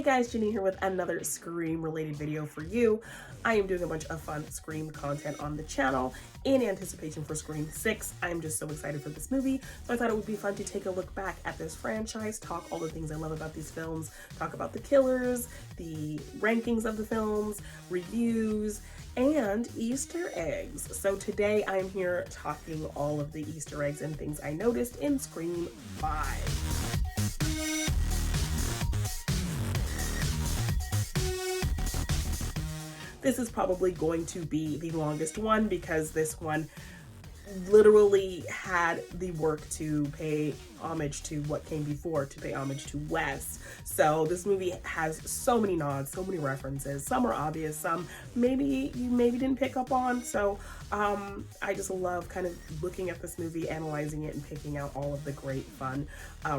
guys, Jeannine here with another Scream related video for you. I am doing a bunch of fun Scream content on the channel in anticipation for Scream 6. I'm just so excited for this movie, so I thought it would be fun to take a look back at this franchise, talk all the things I love about these films, talk about the killers, the rankings of the films, reviews, and Easter eggs. So today I'm here talking all of the Easter eggs and things I noticed in Scream 5. This is probably going to be the longest one because this one literally had the work to pay homage to what came before, to pay homage to Wes. So this movie has so many nods, so many references. Some are obvious, some maybe you didn't pick up on. So I just love kind of looking at this movie, analyzing it, and picking out all of the great fun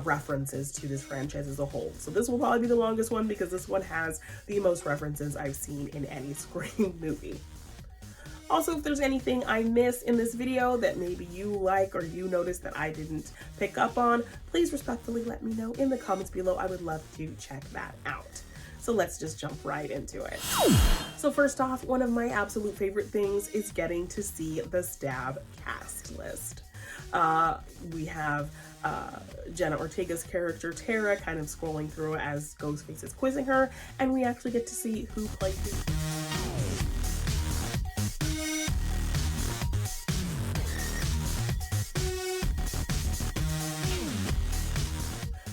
references to this franchise as a whole. So this will probably be the longest one because this one has the most references I've seen in any Scream movie. Also, if there's anything I miss in this video that maybe you like or you noticed that I didn't pick up on, please respectfully let me know in the comments below. I would love to check that out. So let's just jump right into it. So first off, one of my absolute favorite things is getting to see the Stab cast list. We have Jenna Ortega's character Tara kind of scrolling through as Ghostface is quizzing her, and we actually get to see who played who.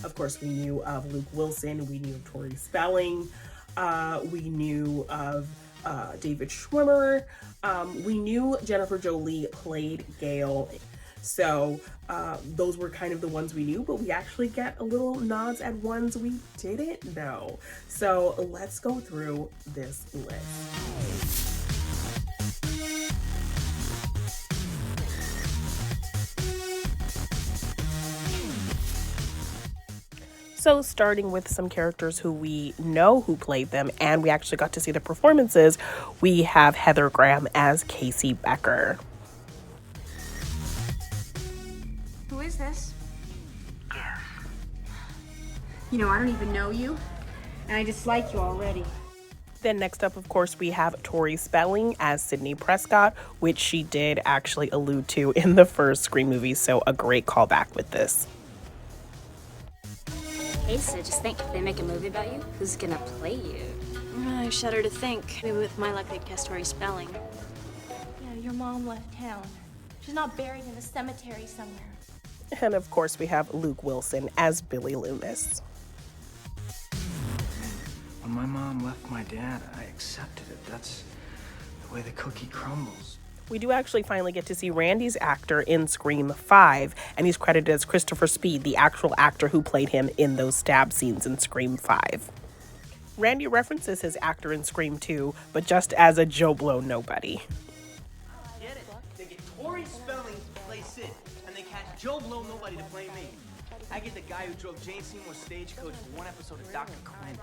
Of course, we knew of Luke Wilson, we knew of Tori Spelling, we knew of David Schwimmer, we knew Jennifer Jolie played Gail. So those were kind of the ones we knew, but we actually get a little nods at ones we didn't know. So let's go through this list. So starting with some characters who we know who played them and we actually got to see the performances, we have Heather Graham as Casey Becker. Who is this? You know, I don't even know you, and I dislike you already. Then next up, of course, we have Tori Spelling as Sydney Prescott, which she did actually allude to in the first Scream movie, so a great callback with this. Hey, so just think, if they make a movie about you, who's gonna play you? I shudder to think. Maybe with my luck, they'd cast Tori Spelling. Yeah, your mom left town. She's not buried in a cemetery somewhere. And of course, we have Luke Wilson as Billy Loomis. When my mom left my dad, I accepted it. That's the way the cookie crumbles. We do actually finally get to see Randy's actor in Scream 5, and he's credited as Christopher Speed, the actual actor who played him in those stab scenes in Scream 5. Randy references his actor in Scream 2, but just as a Joe Blow nobody. Get it? They get Tori Spelling to play Sid, and they cast Joe Blow nobody to play me. I get the guy who drove Jane Seymour's stagecoach for one episode of Dr. Quinn.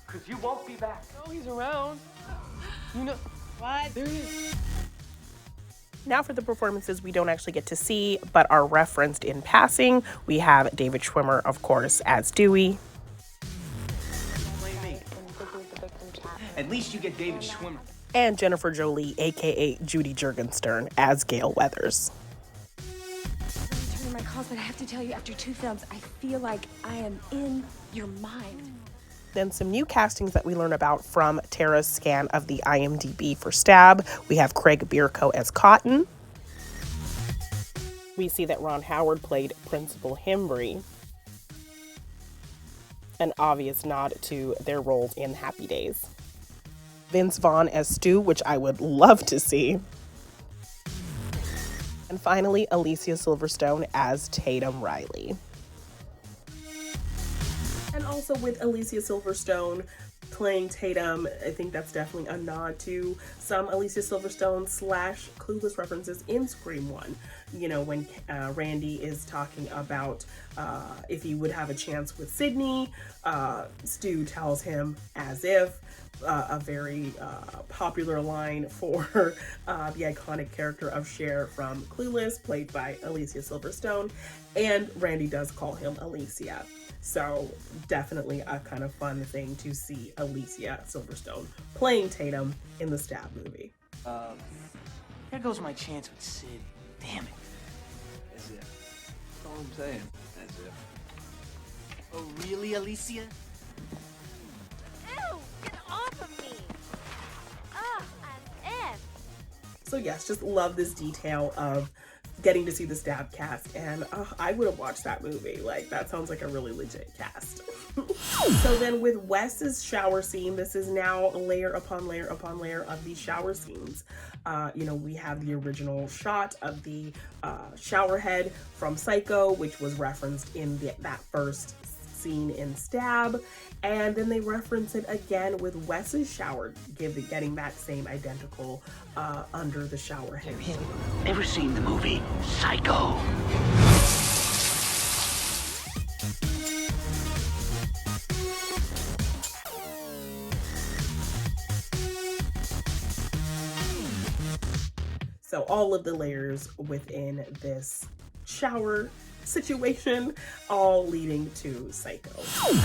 Because you won't be back. Oh, he's around. You know what? There he is. Now for the performances we don't actually get to see, but are referenced in passing. We have David Schwimmer, of course, as Dewey. Play me. At least you get David Schwimmer. And Jennifer Jolie, aka Judy Jurgenstern, as Gail Weathers. I'm returning my calls, but I have to tell you, after 2 films, I feel like I am in your mind. Then some new castings that we learn about from Tara's scan of the IMDb for Stab. We have Craig Bierko as Cotton. We see that Ron Howard played Principal Hembry. An obvious nod to their roles in Happy Days. Vince Vaughn as Stu, which I would love to see. And finally, Alicia Silverstone as Tatum Riley. And also with Alicia Silverstone playing Tatum, I think that's definitely a nod to some Alicia Silverstone / Clueless references in Scream 1. You know, when Randy is talking about if he would have a chance with Sydney, Stu tells him as if, a very popular line for the iconic character of Cher from Clueless, played by Alicia Silverstone, and Randy does call him Alicia. So definitely a kind of fun thing to see Alicia Silverstone playing Tatum in the Stab movie. There goes my chance with Sid. Damn it. That's it. That's all I'm saying. That's it. Oh, really, Alicia? Ew! Get off of me! Ugh, as if. So yes, just love this detail of getting to see the Stab cast, and I would have watched that movie. Like, that sounds like a really legit cast. So then with Wes's shower scene, this is now layer upon layer upon layer of these shower scenes. You know, we have the original shot of the shower head from Psycho, which was referenced in that first scene in Stab, and then they reference it again with Wes's shower, getting that same identical under the shower head. Ever seen the movie Psycho? So all of the layers within this shower situation, all leading to Psycho.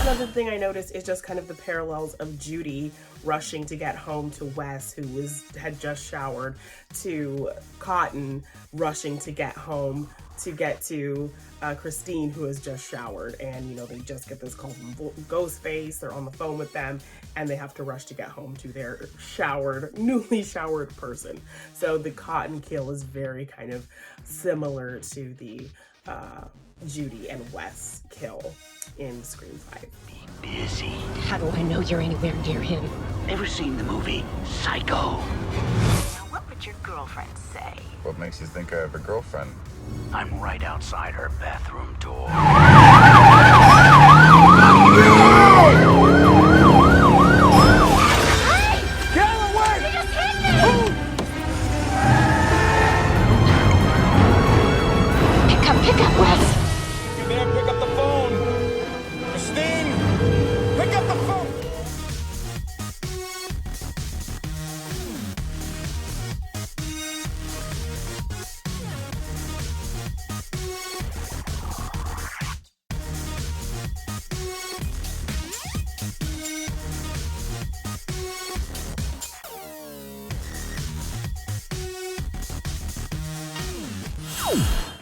Another thing I noticed is just kind of the parallels of Judy rushing to get home to Wes, who had just showered, to Cotton rushing to get home to get to Christine, who has just showered, and you know, they just get this call from Ghostface. They're on the phone with them, and they have to rush to get home to their newly showered person. So the Cotton kill is very kind of similar to the Judy and Wes kill in Scream 5. Be busy. How do I know you're anywhere near him? Ever seen the movie Psycho? What would your girlfriend say? What makes you think I have a girlfriend? I'm right outside her bathroom door. Pick up, Wes. You there? Pick up the phone. Christine, pick up the phone.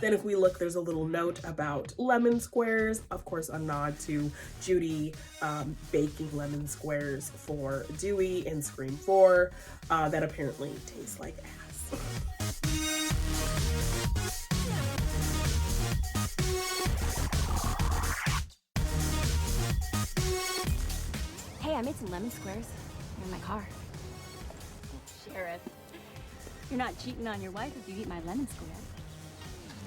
Then if we look, there's a little note about lemon squares. Of course, a nod to Judy baking lemon squares for Dewey in Scream 4 that apparently taste like ass. Hey, I made some lemon squares. They're in my car. Sheriff, you're not cheating on your wife if you eat my lemon square.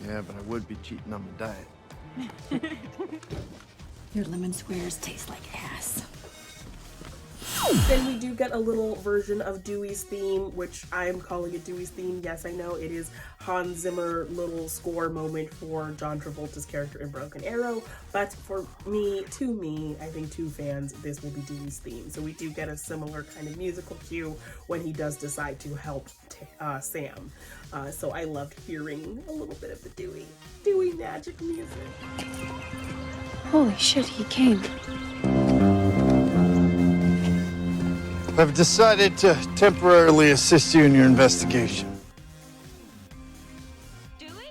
Yeah, but I would be cheating on my diet. Your lemon squares taste like ass. Then we do get a little version of Dewey's theme, which I am calling it Dewey's theme. Yes, I know it is Hans Zimmer little score moment for John Travolta's character in Broken Arrow, but to me, I think to fans, this will be Dewey's theme. So we do get a similar kind of musical cue when he does decide to help Sam. So I loved hearing a little bit of the Dewey magic music. Holy shit, he came. I've decided to temporarily assist you in your investigation. Dewey?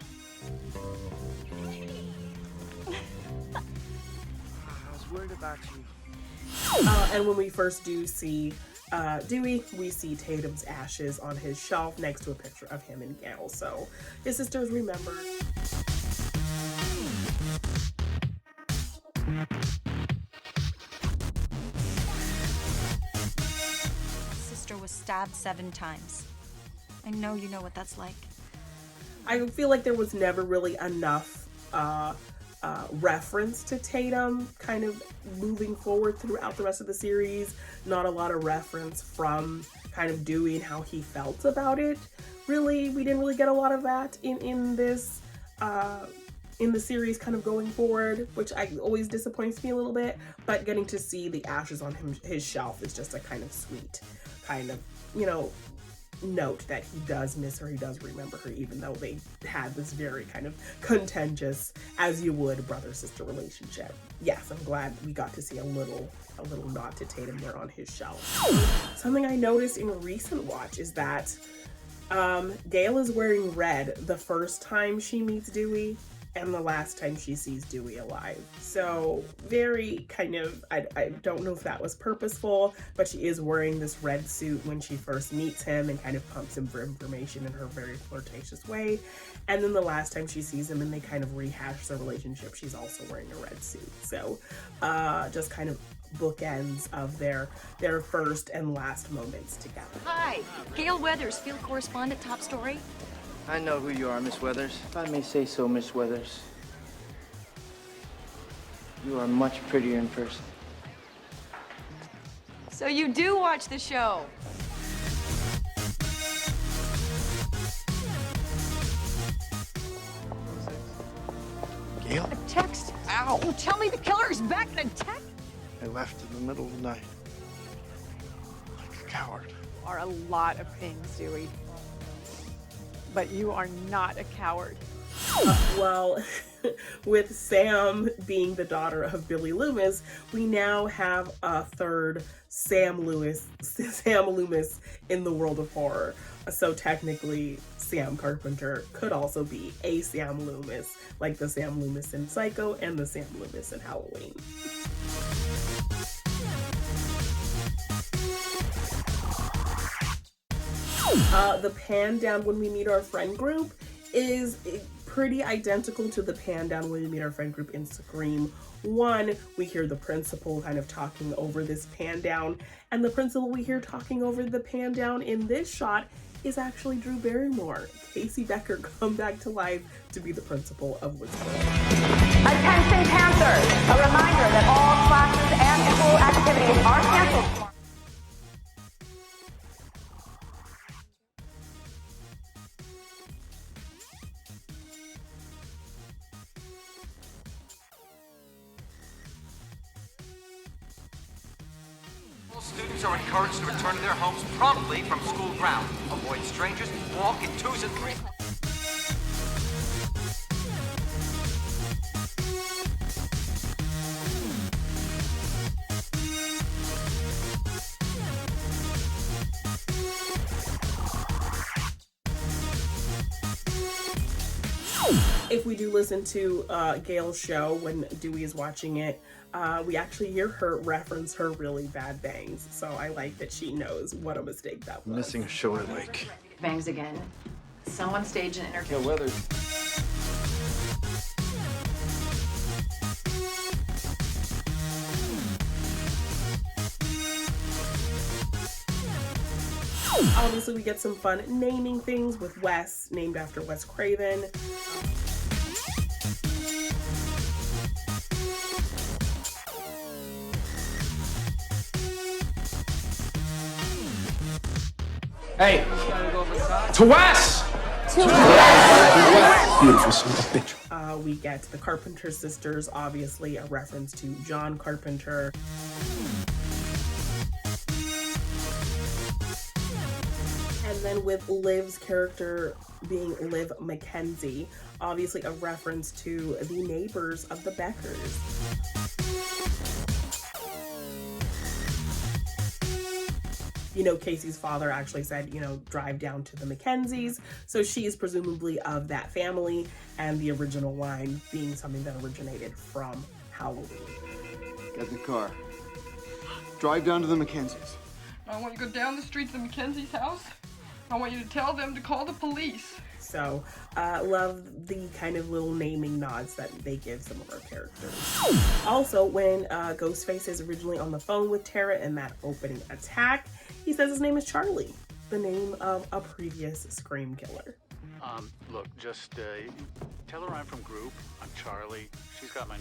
I was worried about you. And when we first do see Dewey, we see Tatum's ashes on his shelf next to a picture of him and Gail. So his sisters remembered. Sister was stabbed 7 times. I know you know what that's like. I feel like there was never really enough reference to Tatum kind of moving forward throughout the rest of the series. Not a lot of reference from kind of Dewey and how he felt about it. Really, we didn't really get a lot of that in this in the series kind of going forward, which always disappoints me a little bit. But getting to see the ashes on his shelf is just a kind of sweet, kind of, you know, note that he does miss her, he does remember her, even though they had this very kind of contentious, as you would, brother-sister relationship. Yes, I'm glad we got to see a little nod to Tatum there on his shelf. Something I noticed in a recent watch is that Gail is wearing red the first time she meets Dewey and the last time she sees Dewey alive. So very kind of, I don't know if that was purposeful, but she is wearing this red suit when she first meets him and kind of pumps him for information in her very flirtatious way. And then the last time she sees him and they kind of rehash their relationship, she's also wearing a red suit. So just kind of bookends of their first and last moments together. Hi, Gail Weathers, field correspondent, Top Story. I know who you are, Miss Weathers. If I may say so, Miss Weathers. You are much prettier in person. So you do watch the show? Gail? A text? Ow! You tell me the killer is back in a text? I left in the middle of the night. Like a coward. You are a lot of things, Dewey. But you are not a coward. Well, with Sam being the daughter of Billy Loomis, we now have a third Sam Loomis in the world of horror. So technically, Sam Carpenter could also be a Sam Loomis, like the Sam Loomis in Psycho and the Sam Loomis in Halloween. The pan down when we meet our friend group is pretty identical to the pan down when we meet our friend group in Scream 1. We hear the principal kind of talking over this pan down, and the principal we hear talking over the pan down in this shot is actually Drew Barrymore. Casey Becker come back to life to be the principal of Woodsboro. Attention Panthers! A reminder that all classes and school activities are canceled tomorrow. Students are encouraged to return to their homes promptly from school grounds. Avoid strangers, walk in 2s and 3s. If we do listen to Gail's show when Dewey is watching it, we actually hear her reference her really bad bangs. So I like that she knows what a mistake that was. Missing a show I like. Bangs again. Someone staged an interview. Gail Weathers. Obviously, we get some fun naming things with Wes, named after Wes Craven. Hey! To Wes! Beautiful son of a bitch. We get the Carpenter sisters, obviously a reference to John Carpenter. And then with Liv's character being Liv Mackenzie, obviously a reference to the neighbors of the Beckers. You know, Casey's father actually said, you know, drive down to the Mackenzies. So she is presumably of that family, and the original line being something that originated from Halloween. Get in the car. Drive down to the Mackenzies. I want you to go down the street to the Mackenzie's house. I want you to tell them to call the police. So, love the kind of little naming nods that they give some of our characters. Also, when Ghostface is originally on the phone with Tara in that opening attack, he says his name is Charlie, the name of a previous Scream killer. Look, just tell her I'm from Group. I'm Charlie. She's got my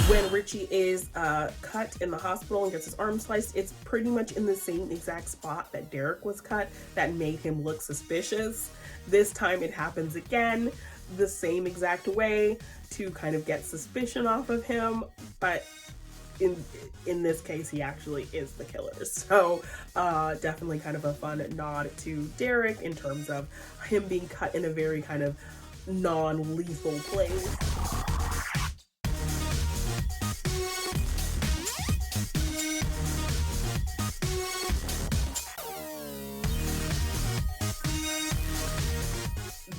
When Richie is cut in the hospital and gets his arm sliced, it's pretty much in the same exact spot that Derek was cut that made him look suspicious. This time it happens again, the same exact way to kind of get suspicion off of him, but in this case, he actually is the killer. So definitely kind of a fun nod to Derek in terms of him being cut in a very kind of non-lethal place.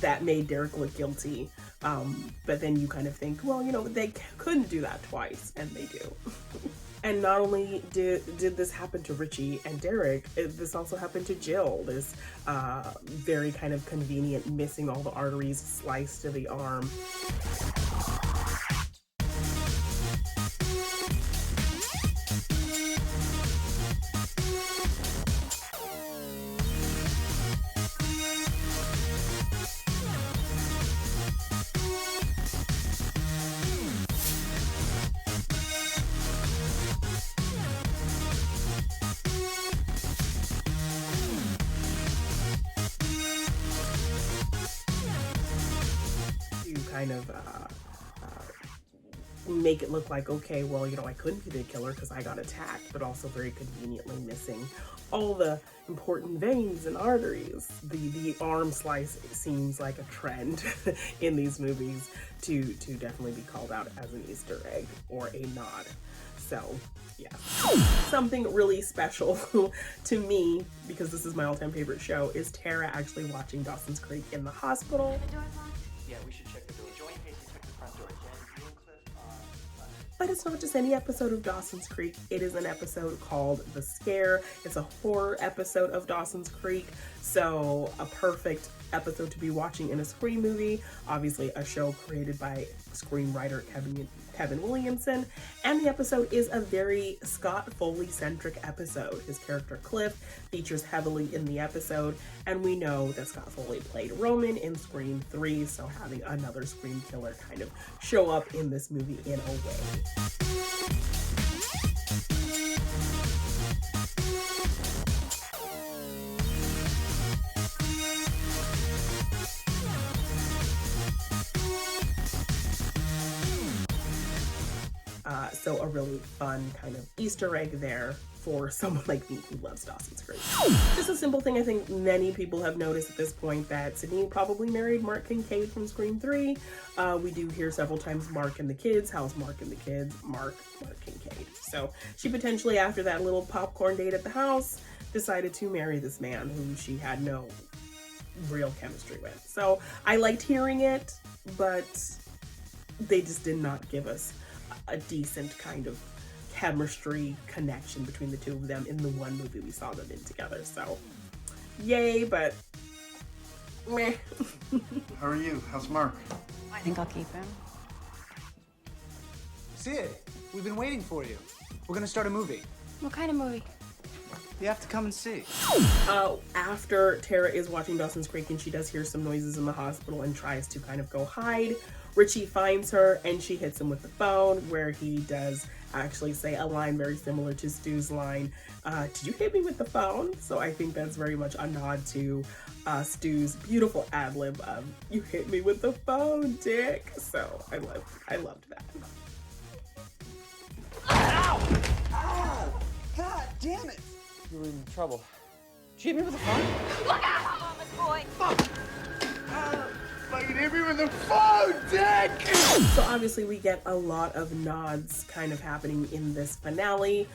That made Derek look guilty, but then you kind of think, well, you know, they couldn't do that twice, and they do. And not only did this happen to Richie and Derek, this also happened to Jill. This very kind of convenient missing all the arteries sliced to the arm. Kind of make it look like, okay, well, you know, I couldn't be the killer because I got attacked, but also very conveniently missing all the important veins and arteries. The arm slice seems like a trend in these movies to definitely be called out as an Easter egg or a nod. So yeah, something really special to me, because this is my all-time favorite show, is Tara actually watching Dawson's Creek in the hospital. Yeah, we should check the door. Joey and Casey check the front door. Jen, you and Cliff, But it's not just any episode of Dawson's Creek. It is an episode called The Scare. It's a horror episode of Dawson's Creek, so a perfect episode to be watching in a Scream movie. Obviously a show created by screenwriter Kevin Williamson, and the episode is a very Scott Foley-centric episode. His character Cliff features heavily in the episode, and we know that Scott Foley played Roman in Scream 3, so having another Scream killer kind of show up in this movie in a way. So a really fun kind of Easter egg there for someone like me who loves Dawson's Creek. Just a simple thing I think many people have noticed at this point, that Sydney probably married Mark Kincaid from Scream 3. We do hear several times Mark and the kids. How's Mark and the kids? Mark Kincaid. So she potentially, after that little popcorn date at the house, decided to marry this man who she had no real chemistry with. So I liked hearing it, but they just did not give us a decent kind of chemistry connection between the two of them in the one movie we saw them in together. So yay, but meh. How are you? How's Mark? I think I'll keep him. Sid, we've been waiting for you. We're gonna start a movie. What kind of movie? You have to come and see. After Tara is watching Dawson's Creek and she does hear some noises in the hospital and tries to kind of go hide, Richie finds her and she hits him with the phone, where he does actually say a line very similar to Stu's line, did you hit me with the phone? So I think that's very much a nod to Stu's beautiful ad-lib of, you hit me with the phone, dick. So I loved that. Ow! Ow! God damn it! You were in trouble. Did you hit me with a phone? Look out, mama's boy! Fuck! Fucking hit me with the phone, dick! So obviously we get a lot of nods kind of happening in this finale,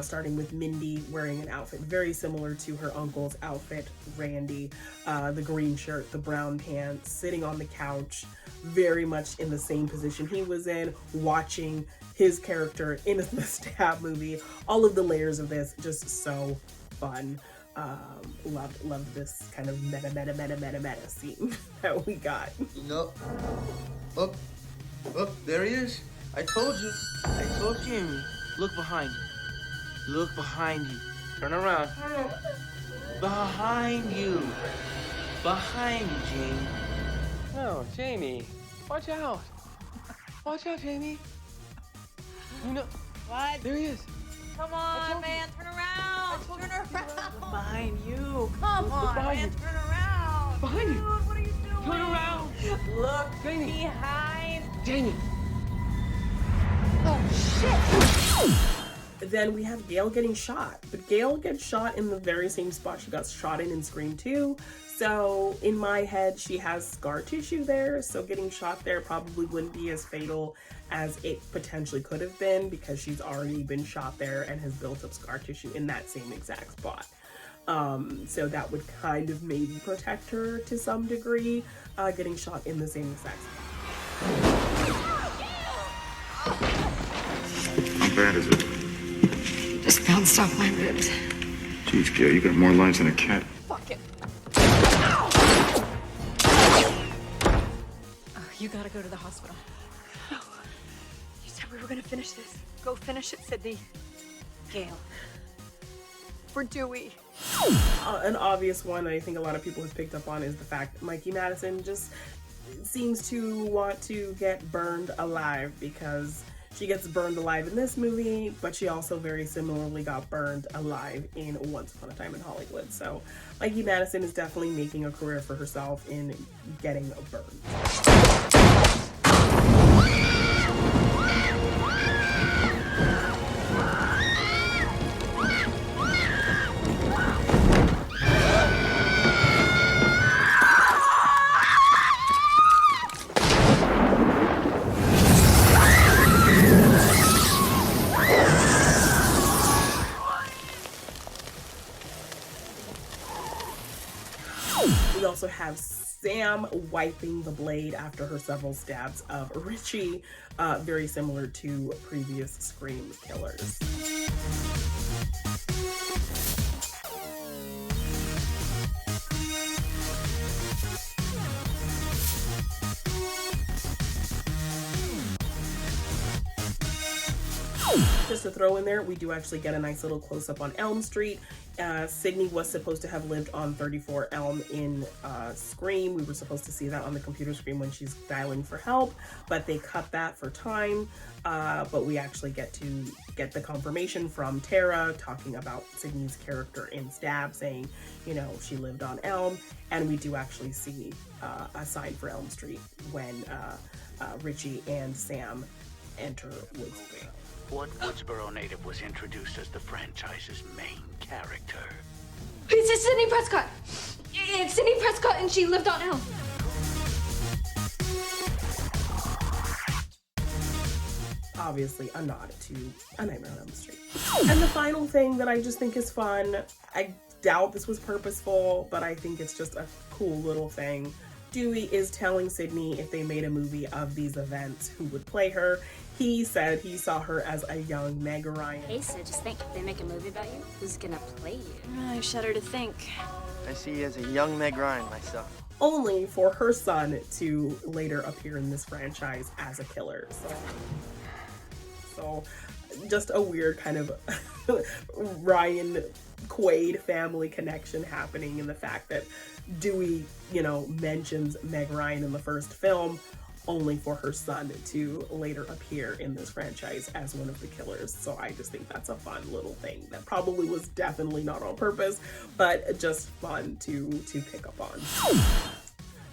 starting with Mindy wearing an outfit very similar to her uncle's outfit, Randy, the green shirt, the brown pants, sitting on the couch, very much in the same position he was in, watching his character in the Stab movie. All of the layers of this, just so fun. Loved this kind of meta scene that we got. No. Look, there he is. I told you. I told Jamie. Look behind you. Look behind you. Turn around. Behind you. Behind you, Jamie. No, Jamie. Watch out. Watch out, Jamie. You know. What? There he is. Come on, man, turn around. Turn around. Behind you. Come on, Behind man, you. turn around. Behind you. Dude, what are you doing? Turn around. Look Jeannine. behind. Jeannine. Then we have Gail getting shot, but Gail gets shot in the very same spot she got shot in Scream 2. So in my head, she has scar tissue there. So getting shot there probably wouldn't be as fatal as it potentially could have been, because she's already been shot there and has built up scar tissue in that same exact spot. So that would kind of maybe protect her to some degree, getting shot in the same exact spot. How bad is it? Just bounced off my ribs. Jeez, Gail, you got more lines than a cat. Fuck it. Oh, you gotta go to the hospital. No. You said we were gonna finish this. Go finish it, Sydney. Gail. For Dewey. An obvious one that I think a lot of people have picked up on is the fact that Mikey Madison just seems to want to get burned alive, because she gets burned alive in this movie, but she also very similarly got burned alive in Once Upon a Time in Hollywood. So Mikey Madison is definitely making a career for herself in getting burned. We also have Sam wiping the blade after her several stabs of Richie, very similar to previous Scream killers. Just to throw in there, we do actually get a nice little close-up on Elm Street. Sydney was supposed to have lived on 34 Elm in Scream. We were supposed to see that on the computer screen when she's dialing for help, but they cut that for time. But we actually get to get the confirmation from Tara talking about Sydney's character in Stab, saying, you know, she lived on Elm, and we do actually see a sign for Elm Street when Richie and Sam enter Woodsboro. What Woodsboro native was introduced as the franchise's main character? It's Sydney Prescott. It's Sydney Prescott, and she lived on Elm. Obviously a nod to A Nightmare on Elm Street. And the final thing that I just think is fun, I doubt this was purposeful, but I think it's just a cool little thing. Dewey is telling Sydney if they made a movie of these events, who would play her. He said he saw her as a young Meg Ryan. Hey, so just think, if they make a movie about you, who's gonna play you? I shudder to think. I see you as a young Meg Ryan myself. Only for her son to later appear in this franchise as a killer. So just a weird kind of Ryan Quaid family connection happening in the fact that Dewey, you know, mentions Meg Ryan in the first film, only for her son to later appear in this franchise as one of the killers. So I just think that's a fun little thing that probably was definitely not on purpose, but just fun to pick up on.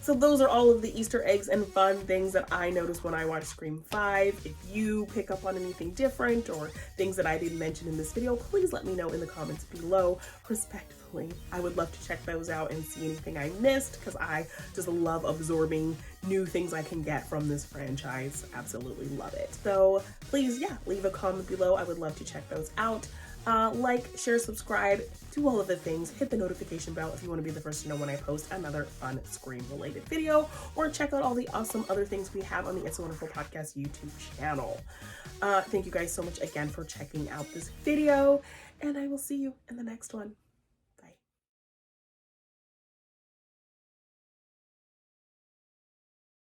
So those are all of the Easter eggs and fun things that I noticed when I watched Scream 5. If you pick up on anything different or things that I didn't mention in this video, please let me know in the comments below, respectfully. I would love to check those out and see anything I missed, because I just love absorbing new things I can get from this franchise. Absolutely love it. So please, yeah, leave a comment below. I would love to check those out. Like, share, subscribe, do all of the things. Hit the notification bell if you want to be the first to know when I post another fun Scream related video, or check out all the awesome other things we have on the It's a Wonderful Podcast YouTube channel. Thank you guys so much again for checking out this video, and I will see you in the next one.